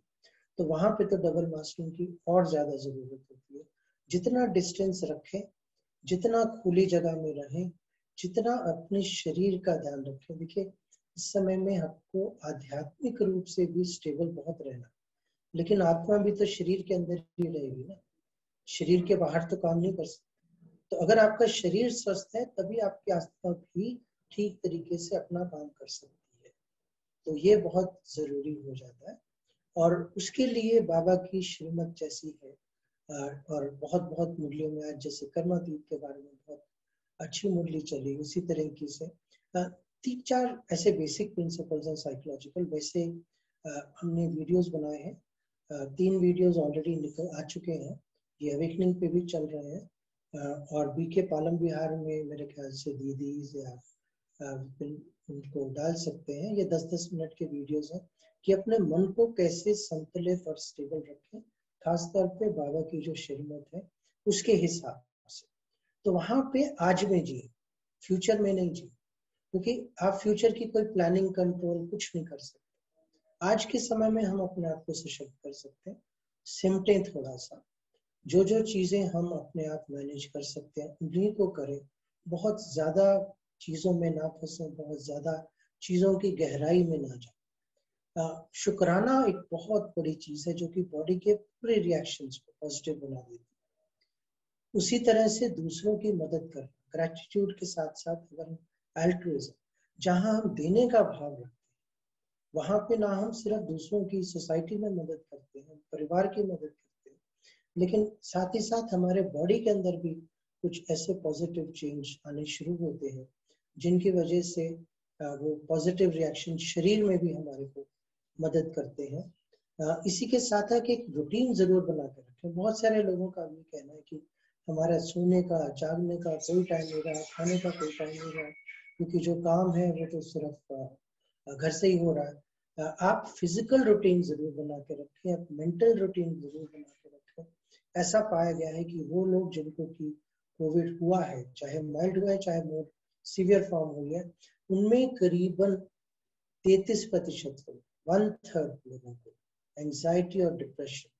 तो वहां पे तो डबल मास्किंग की और ज्यादा जरूरत होती है। जितना डिस्टेंस रखें, जितना खुली जगह में रहें, जितना अपने शरीर का ध्यान रखें। देखिए, इस समय में आपको आध्यात्मिक रूप से भी स्टेबल बहुत रहना, लेकिन आत्मा भी तो शरीर के अंदर ही रहेगी ना, शरीर के बाहर तो काम नहीं कर सकती। तो अगर आपका शरीर स्वस्थ है तभी आपकी आत्मा भी ठीक तरीके से अपना काम कर सकती है। तो ये बहुत जरूरी हो जाता है, और उसके लिए बाबा की श्रीमत जैसी है, और बहुत बहुत मुरलियों में आज जैसे कर्मातीत के बारे में बहुत अच्छी मुरली चली, उसी तरीके से 3-4 ऐसे बेसिक प्रिंसिपल्स हैं साइकोलॉजिकल। वैसे हमने वीडियोस बनाए हैं, 3 वीडियोस ऑलरेडी निकल आ चुके हैं, ये अवेकनिंग पे भी चल रहे हैं, और बीके पालम विहार में मेरे ख्याल से दीदीज या उनको डाल सकते हैं। ये 10-10 मिनट के वीडियोस हैं कि अपने मन को कैसे संतुलित और स्टेबल रखें, खासतौर पे बाबा की जो श्रीमत है उसके हिसाब से। तो वहां पे आज में जिए, फ्यूचर में नहीं जिए, क्योंकि आप फ्यूचर की कोई प्लानिंग कंट्रोल कुछ नहीं कर सकते। आज के समय में हम अपने आप को सशक्त कर सकते हैं। सिमटें थोड़ा सा, जो चीजें हम अपने आप मैनेज कर सकते हैं उन्हीं को करें। बहुत ज्यादा चीजों में ना फंसे, बहुत ज्यादा चीजों की गहराई में ना जाए। शुक्राना एक बहुत बड़ी चीज है जो कि बॉडी के पूरे रिएक्शंस को पॉजिटिव बना देती है। उसी तरह से दूसरों की मदद करना, ग्रेटिट्यूड के साथ साथ अगर अल्ट्रुइज्म, जहां हम देने का भाव रखते हैं, वहां पे ना हम सिर्फ दूसरों की, सोसाइटी में मदद करते हैं, परिवार की मदद करते हैं, लेकिन साथ ही साथ हमारे बॉडी के अंदर भी कुछ ऐसे पॉजिटिव चेंज आने शुरू होते हैं जिनकी वजह से वो पॉजिटिव रिएक्शन शरीर में भी हमारे को मदद करते हैं। इसी के साथ है कि एक रूटीन जरूर बना के रखें। बहुत सारे लोगों का भी कहना है कि हमारा सोने का, जागने का कोई टाइम नहीं रहा, खाने का कोई टाइम नहीं रहा, क्योंकि जो काम है वो तो सिर्फ घर से ही हो रहा है। आप फिजिकल रूटीन जरूर बना के रखें, आप मेंटल रूटीन जरूर बना के रखें। ऐसा पाया गया है कि वो लोग जिनको की कोविड हुआ है, चाहे माइल्ड हुआ है चाहे मोर सीवियर फॉर्म हुई है, उनमें करीबन 33% को, 1/3 लोगों को एंजाइटी और डिप्रेशन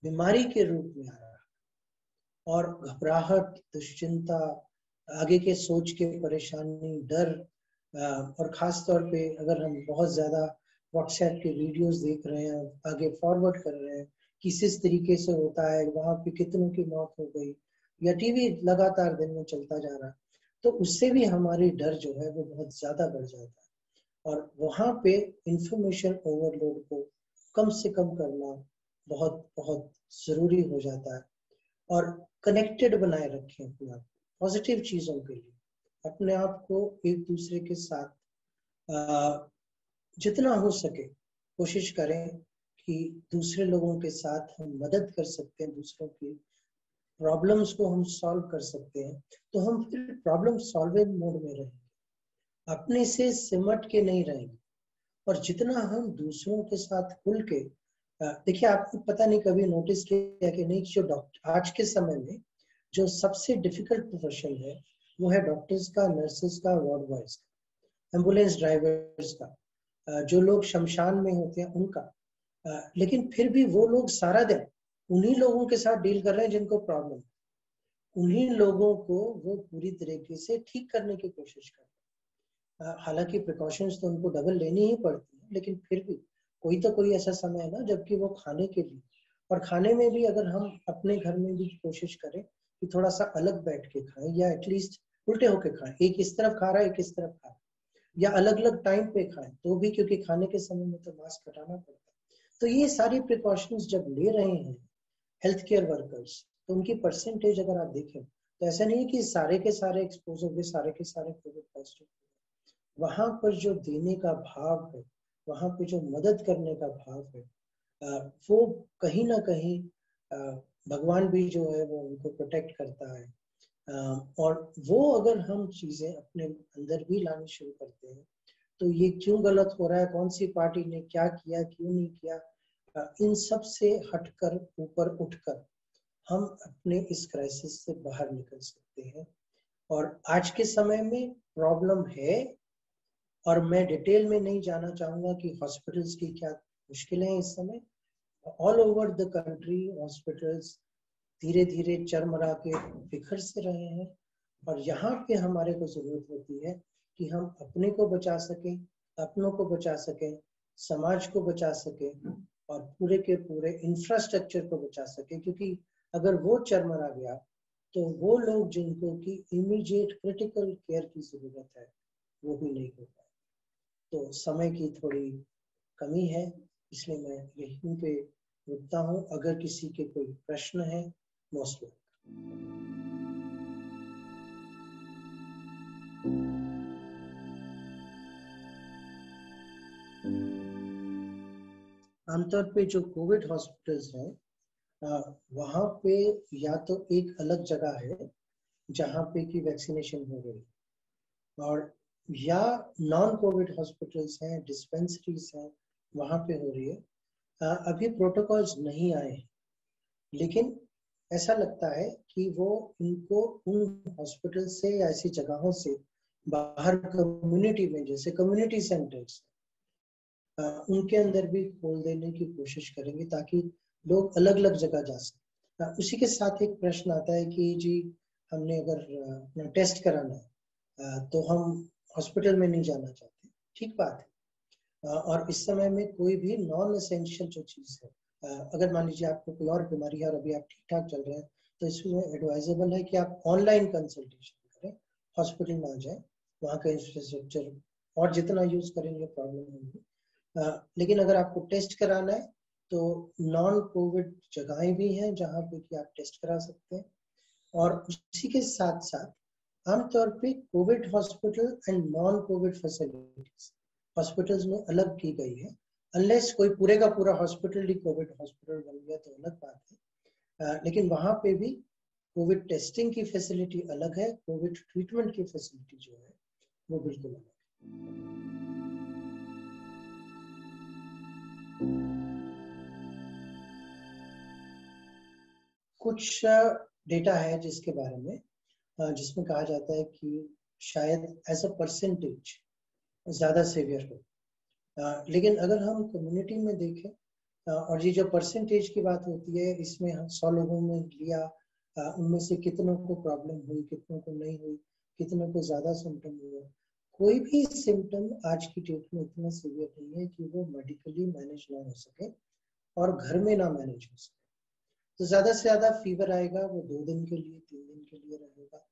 बीमारी के रूप में आ रहा है। और घबराहट, दुश्चिंता, आगे के सोच के परेशानी, डर, और खास तौर पे अगर हम बहुत ज्यादा व्हाट्सएप के वीडियोस देख रहे हैं, आगे फॉरवर्ड कर रहे हैं कि किस तरीके से होता है, वहां पे कितनों की मौत हो गई, या टीवी लगातार दिन में चलता जा रहा है, तो उससे भी हमारी डर जो है वो बहुत ज्यादा बढ़ जाता है। और वहां पे इंफॉर्मेशन ओवरलोड को कम से कम करना बहुत बहुत जरूरी हो जाता है। और कनेक्टेड बनाए रखें अपने आप पॉजिटिव चीजों के लिए, अपने आप को एक दूसरे के साथ जितना हो सके कोशिश करें कि दूसरे लोगों के साथ हम मदद कर सकते हैं, दूसरों की प्रॉब्लम्स को हम सॉल्व कर सकते हैं, तो हम फिर प्रॉब्लम सॉल्विंग मोड में रहेंगे, अपने से सिमट के नहीं रहेंगे। और जितना हम दूसरों के साथ खुल के, देखिए आपको पता नहीं कभी नोटिस किया कि नहीं, जो डॉक्टर आज के समय में जो सबसे डिफिकल्ट प्रोफेशन है वो है डॉक्टर्स का, नर्सेस का, वार्ड बॉयज का, एम्बुलेंस ड्राइवर्स का, जो लोग शमशान में होते हैं उनका। लेकिन फिर भी वो लोग सारा दिन उन्हीं लोगों के साथ डील कर रहे हैं जिनको प्रॉब्लम, उन्हीं लोगों को वो पूरी तरीके से ठीक करने की कोशिश कर रहे हैं। हालांकि प्रिकॉशंस तो उनको डबल लेनी ही पड़ती है, लेकिन फिर भी कोई तो कोई ऐसा समय है ना जबकि वो खाने के लिए, और खाने में भी अगर हम अपने घर में भी कोशिश करें कि थोड़ा सा अलग बैठ के खाएं, या एटलीस्ट उल्टे होके खाएं, एक इस तरफ खा रहा है एक इस तरफ खा रहा है, या अलग अलग टाइम पे खाएं, तो भी क्योंकि खाने के समय में तो मास्क हटाना पड़ता है। तो ये सारी प्रिकॉशंस जब ले रहे हैं हेल्थ केयर वर्कर्स, तो उनकी परसेंटेज अगर आप देखें तो ऐसा नहीं है कि सारे के सारे एक्सपोज हो गए, सारे के सारे कोविड पॉजिटिव। वहां पर जो देने का भाव है, वहां पे जो मदद करने का भाव है, वो कहीं ना कहीं भगवान भी जो है वो उनको प्रोटेक्ट करता है। और वो अगर हम चीजें अपने अंदर भी लानी शुरू करते हैं, तो ये क्यों गलत हो रहा है, कौन सी पार्टी ने क्या किया, क्यों नहीं किया, इन सब से हटकर, ऊपर उठकर हम अपने इस क्राइसिस से बाहर निकल सकते हैं। और आज के समय में प्रॉब्लम है, और मैं डिटेल में नहीं जाना चाहूंगा कि हॉस्पिटल्स की क्या मुश्किलें हैं इस समय। All over the country hospitals धीरे धीरे चरमरा के बिखर से रहे हैं, और यहाँ पे हमारे को जरूरत होती है कि हम अपने को बचा सकें, अपनों को बचा सकें, समाज को बचा सकें, और पूरे के पूरे इंफ्रास्ट्रक्चर को बचा सकें। क्योंकि अगर वो चरमरा गया तो वो लोग जिनको की इमीडिएट क्रिटिकल केयर की जरूरत है वो भी नहीं हो पाए। तो समय की थोड़ी कमी है, इसलिए मैं यहीं पे रुकता हूँ। अगर किसी के कोई प्रश्न है, मोस्ट वेलकम। आमतौर पे जो कोविड हॉस्पिटल्स हैं, वहाँ पे या तो एक अलग जगह है जहाँ पे की वैक्सीनेशन हो रही है, और या नॉन कोविड हॉस्पिटल्स हैं, डिस्पेंसरीज हैं, वहाँ पे हो रही है। अभी प्रोटोकॉल्स नहीं आए हैं, लेकिन ऐसा लगता है कि वो इनको उन हॉस्पिटल से या ऐसी जगहों से बाहर कम्युनिटी में, जैसे कम्युनिटी सेंटर्स, उनके अंदर भी खोल देने की कोशिश करेंगे ताकि लोग अलग अलग जगह जा सकें। उसी के साथ एक प्रश्न आता है कि जी हमने अगर टेस्ट कराना है, तो हम हॉस्पिटल में नहीं जाना चाहते, ठीक बात है। और इस समय में कोई भी नॉन एसेंशियल जो चीज़ है, अगर मान लीजिए आपको कोई और बीमारी है और अभी आप ठीक ठाक चल रहे हैं, तो इसमें एडवाइजेबल है कि आप ऑनलाइन कंसल्टेशन करें, हॉस्पिटल ना जाए, वहाँ का इंफ्रास्ट्रक्चर और जितना यूज करेंगे प्रॉब्लम होगी। लेकिन अगर आपको टेस्ट कराना है तो नॉन कोविड जगहें भी हैं जहाँ पे कि आप टेस्ट करा सकते हैं। और उसी के साथ साथ आमतौर पे Covid hospital and non Covid facilities hospitals में अलग की गई है। अनलेस कोई पूरे का पूरा हॉस्पिटल ही कोविड हॉस्पिटल बन गया तो अलग बात है, लेकिन वहां पे भी कोविड टेस्टिंग की फैसिलिटी अलग है, कोविड ट्रीटमेंट की फैसिलिटी जो है वो बिल्कुल अलग है। कुछ डेटा है जिसके बारे में जिसमें कहा जाता है कि शायद एज अ परसेंटेज ज्यादा सीवियर हो, लेकिन अगर हम कम्युनिटी में देखें और ये जो परसेंटेज की बात होती है, इसमें हम 100 लोगों में लिया, उनमें से कितनों को प्रॉब्लम हुई, कितनों को नहीं हुई, कितनों को ज्यादा सिम्टम हुए। कोई भी सिम्टम आज की डेट में इतना सीवियर नहीं है कि वो मेडिकली मैनेज ना हो सके और घर में ना मैनेज हो सके। तो ज्यादा से ज्यादा फीवर आएगा, वो 2 दिन के लिए 3 दिन के लिए रहेगा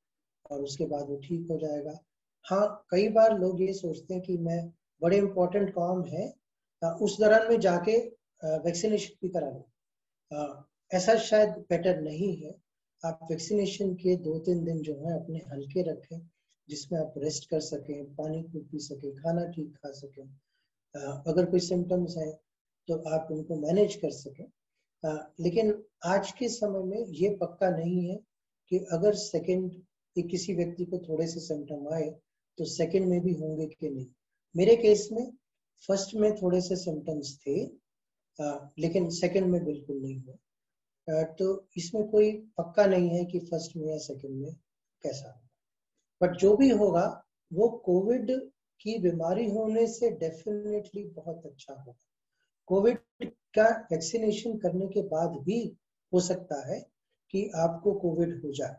और उसके बाद वो ठीक हो जाएगा। हाँ, कई बार लोग ये सोचते हैं कि मैं बड़े इंपॉर्टेंट काम है उस दौरान में जाके वैक्सीनेशन भी करा लूँ। ऐसा शायद बेटर नहीं है। आप वैक्सीनेशन के 2-3 दिन जो है अपने हल्के रखें, जिसमें आप रेस्ट कर सकें, पानी खूब पी सकें, खाना ठीक खा सकें। अगर कोई सिम्टम्स हैं तो आप उनको मैनेज कर सकें। लेकिन आज के समय में ये पक्का नहीं है कि अगर सेकंड किसी व्यक्ति को थोड़े से सिम्टम आए तो सेकंड में भी होंगे कि नहीं। मेरे केस में फर्स्ट में थोड़े से सिम्टम्स थे, लेकिन सेकंड में बिल्कुल नहीं हुआ। तो इसमें कोई पक्का नहीं है कि फर्स्ट में या सेकंड में कैसा होगा, बट जो भी होगा वो कोविड की बीमारी होने से डेफिनेटली बहुत अच्छा होगा। कोविड का वैक्सीनेशन करने के बाद भी हो सकता है कि आपको कोविड हो जाए,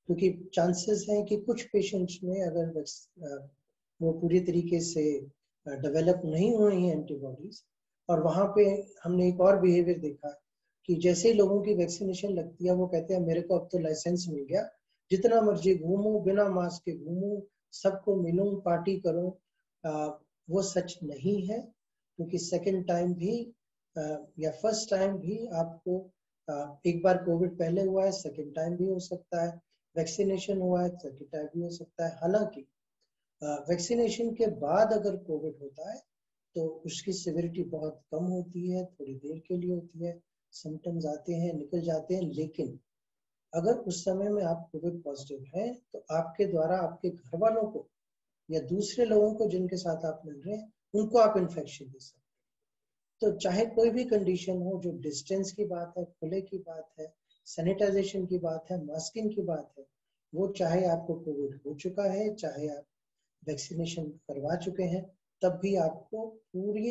क्योंकि चांसेस हैं कि कुछ पेशेंट्स में अगर वो पूरी तरीके से डेवलप नहीं हुई हैं एंटीबॉडीज, और वहां पे हमने एक और बिहेवियर देखा कि जैसे ही लोगों की वैक्सीनेशन लगती है वो कहते हैं मेरे को अब तो लाइसेंस मिल गया, जितना मर्जी घूमूं, बिना मास्क के घूमूं, सबको मिलूं, पार्टी करूं। वो सच नहीं है, क्योंकि सेकेंड टाइम भी या फर्स्ट टाइम भी आपको एक बार कोविड पहले हुआ है, सेकेंड टाइम भी हो सकता है, वैक्सीनेशन हुआ है, सेकेंड टाइम भी हो सकता है। हालांकि वैक्सीनेशन के बाद अगर कोविड होता है तो उसकी सिविरिटी बहुत कम होती है, थोड़ी देर के लिए होती है, सिम्टम्स आते हैं निकल जाते हैं। लेकिन अगर उस समय में आप कोविड पॉजिटिव हैं तो आपके द्वारा आपके घर वालों को या दूसरे लोगों को जिनके साथ आप मिल रहे हैं उनको आप इन्फेक्शन दे सकते हैं। तो चाहे कोई भी कंडीशन हो, जो डिस्टेंस की बात है, खुले की बात है, सैनिटाइजेशन की बात है, मास्किंग की बात है, वो चाहे आपको कोविड हो चुका है, चाहे आप वैक्सीनेशन करवा चुके हैं, तब भी आपको पूरी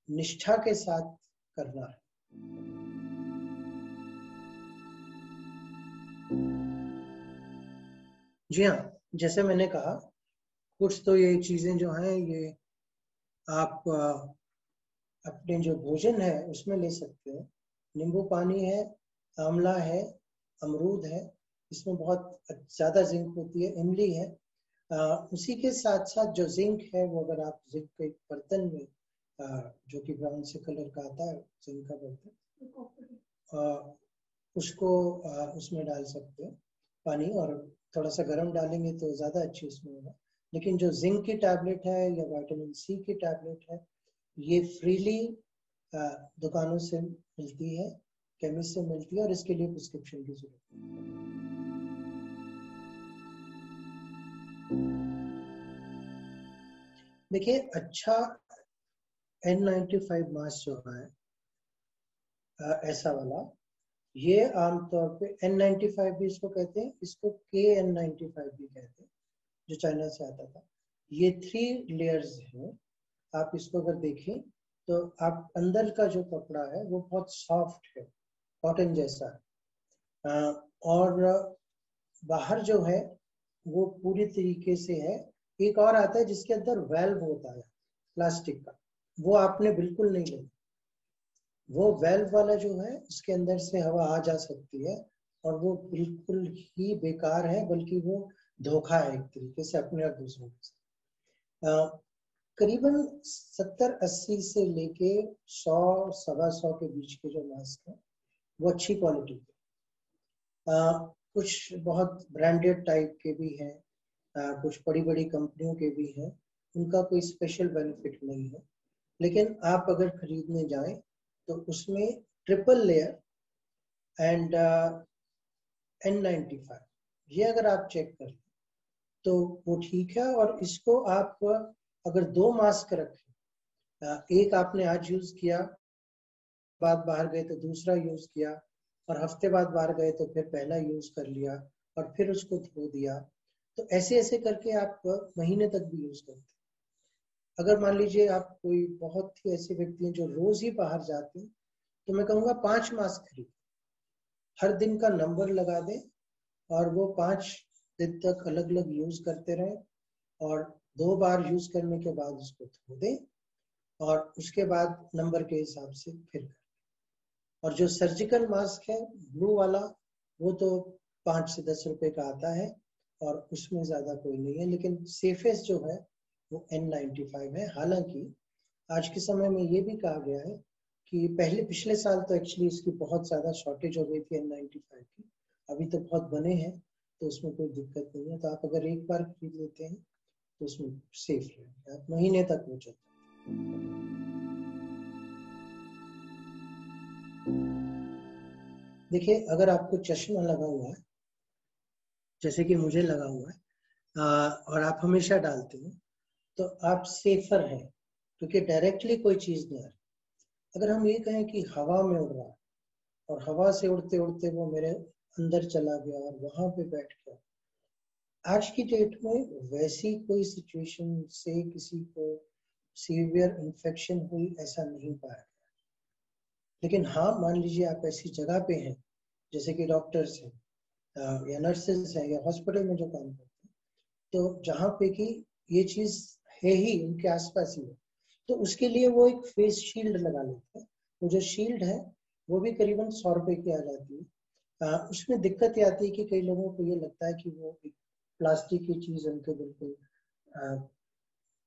निष्ठा के साथ करना है। जी हाँ, जैसे मैंने कहा, कुछ तो ये चीजें जो हैं ये आप अपने जो भोजन है उसमें ले सकते हैं। नींबू पानी है, आंवला है, अमरूद है, इसमें बहुत ज्यादा जिंक होती है, इमली है। उसी के साथ साथ जो जिंक है वो अगर आप जिंक के बर्तन में जो कि ब्राउन से कलर का आता है जिंक का बर्तन, उसको उसमें डाल सकते हैं पानी, और थोड़ा सा गर्म डालेंगे तो ज़्यादा अच्छी उसमें होगा। लेकिन जो जिंक की टैबलेट है या विटामिन सी की टैबलेट है, ये फ्रीली दुकानों से मिलती है, केमिस्ट से मिलती है, और इसके लिए प्रिस्क्रिप्शन की जरूरत है। देखिए, अच्छा N95 मास्क जो है ऐसा वाला, ये आमतौर पे N95 भी इसको कहते हैं, इसको KN95 भी कहते हैं, जो चाइना से आता था। ये 3 लेयर्स हैं। आप इसको अगर देखें तो आप अंदर का जो कपड़ा है वो बहुत सॉफ्ट है, कॉटन जैसा है, और बाहर जो है वो पूरी तरीके से है। एक और आता है जिसके अंदर वेल्व होता है प्लास्टिक का, वो आपने बिल्कुल नहीं लेना। वो वेल्व वाला जो है उसके अंदर से हवा आ जा सकती है और वो बिल्कुल ही बेकार है, बल्कि वो धोखा है एक तरीके से अपने और दूसरों के साथ। करीबन 70-80 से लेके 100-125 के बीच के जो मास्क है वो अच्छी क्वालिटी के। कुछ बहुत ब्रांडेड टाइप के भी हैं, कुछ बड़ी बड़ी कंपनियों के भी हैं, उनका कोई स्पेशल बेनिफिट नहीं है। लेकिन आप अगर खरीदने जाएं तो उसमें ट्रिपल लेयर एंड N95 ये अगर आप चेक कर लें तो वो ठीक है। और इसको आप अगर 2 मास्क रखें, एक आपने आज यूज किया, बाद बाहर गए तो दूसरा यूज किया, और हफ्ते बाद बाहर गए तो फिर पहला यूज कर लिया और फिर उसको धो दिया, तो ऐसे ऐसे करके आप महीने तक भी यूज करते हैं। अगर मान लीजिए आप कोई बहुत ही ऐसे व्यक्ति हैं जो रोज ही बाहर जाते हैं, तो मैं कहूँगा 5 मास्क खरीदें, हर दिन का नंबर लगा दें और वो 5 दिन तक अलग अलग यूज करते रहें, और 2 बार यूज करने के बाद उसको धो दें और उसके बाद नंबर के हिसाब से फिर करें। और जो सर्जिकल मास्क है ब्लू वाला, वो तो 5 से 10 रुपए का आता है और उसमें ज्यादा कोई नहीं है, लेकिन सेफेस्ट जो है वो N95 है। हालांकि आज के समय में ये भी कहा गया है कि पिछले साल तो एक्चुअली इसकी बहुत ज्यादा शॉर्टेज हो गई थी N95 की, अभी तो बहुत बने हैं तो उसमें कोई दिक्कत नहीं है। तो आप अगर एक बार खरीद लेते हैं तो उसमें सेफ रहेंगे, आप महीने तक वो चलते हैं। देखिए, अगर आपको चश्मा लगा हुआ है जैसे कि मुझे लगा हुआ है और आप हमेशा डालते हैं, तो आप सेफर हैं, क्योंकि डायरेक्टली कोई चीज नहीं आ रही। अगर हम ये कहें कि हवा में उड़ रहा है और हवा से उड़ते उड़ते वो मेरे अंदर चला गया और वहां पे बैठ गया, आज की डेट में वैसी कोई सिचुएशन से किसी को सीवियर इन्फेक्शन हुई ऐसा नहीं पाया गया। लेकिन हाँ, मान लीजिए आप ऐसी जगह पे हैं जैसे कि डॉक्टर्स हैं या नर्सेज हैं या हॉस्पिटल में जो काम करते हैं, तो जहाँ पे कि ये चीज है ही उनके आसपास ही है, तो उसके लिए वो एक फेस शील्ड लगा लेते हैं। वो जो शील्ड है वो भी करीबन 100 रुपए की आ जाती है। उसमें दिक्कत ये आती है कि कई लोगों को ये लगता है कि वो एक प्लास्टिक की चीज उनको बिल्कुल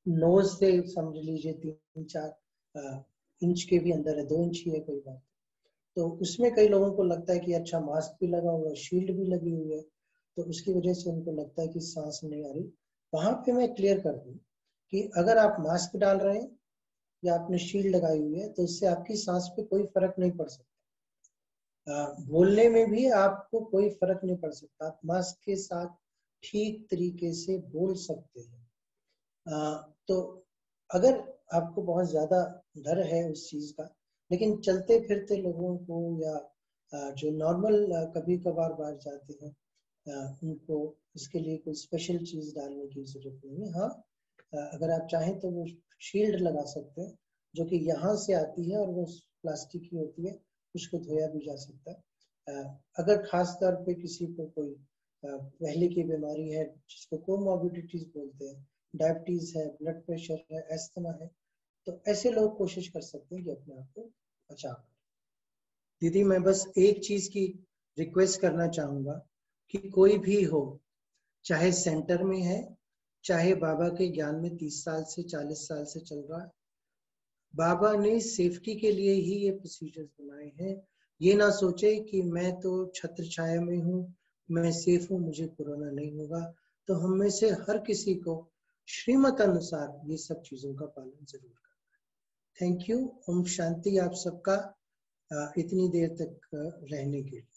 नोज से समझ लीजिए 3-4 इंच के भी अंदर है, 2 इंच ही है कई बार, तो उसमें कई लोगों को लगता है कि अच्छा मास्क भी लगा हुआ है, शील्ड भी लगी हुई है, तो उसकी वजह से उनको लगता है कि सांस नहीं आ रही। वहां पे मैं क्लियर कर दूं कि अगर आप मास्क डाल रहे हैं या आपने शील्ड लगाई हुई है तो उससे आपकी सांस पे कोई फर्क नहीं पड़ सकता। बोलने में भी आपको कोई फर्क नहीं पड़ सकता, आप मास्क के साथ ठीक तरीके से बोल सकते हैं। तो अगर आपको बहुत ज्यादा डर है उस चीज का, लेकिन चलते फिरते लोगों को या जो नॉर्मल कभी कभार बाहर जाते हैं उनको इसके लिए कोई स्पेशल चीज डालने की जरूरत नहीं है। हाँ, अगर आप चाहें तो वो शील्ड लगा सकते हैं जो कि यहाँ से आती है और वो प्लास्टिक की होती है, उसको धोया भी जा सकता है। अगर खास तौर पे किसी को कोई पहले की बीमारी है जिसको कोमॉर्बिडिटीज बोलते हैं, डायबिटीज है, ब्लड प्रेशर है, एस्थमा है, तो ऐसे लोग कोशिश कर सकते हैं कि अपने आप को बचा कर। दीदी, मैं बस एक चीज की रिक्वेस्ट करना चाहूंगा कि कोई भी हो, चाहे सेंटर में है, चाहे बाबा के ज्ञान में 30 साल से 40 साल से चल रहा है, बाबा ने सेफ्टी के लिए ही ये प्रोसीजर्स बनाए हैं। ये ना सोचे कि मैं तो छत्र छाया में हूँ, मैं सेफ हूँ, मुझे कोरोना नहीं होगा। तो हम में से हर किसी को श्रीमत अनुसार ये सब चीजों का पालन जरूर करना है। Thank you. ओम शांति आप सबका इतनी देर तक रहने के लिए।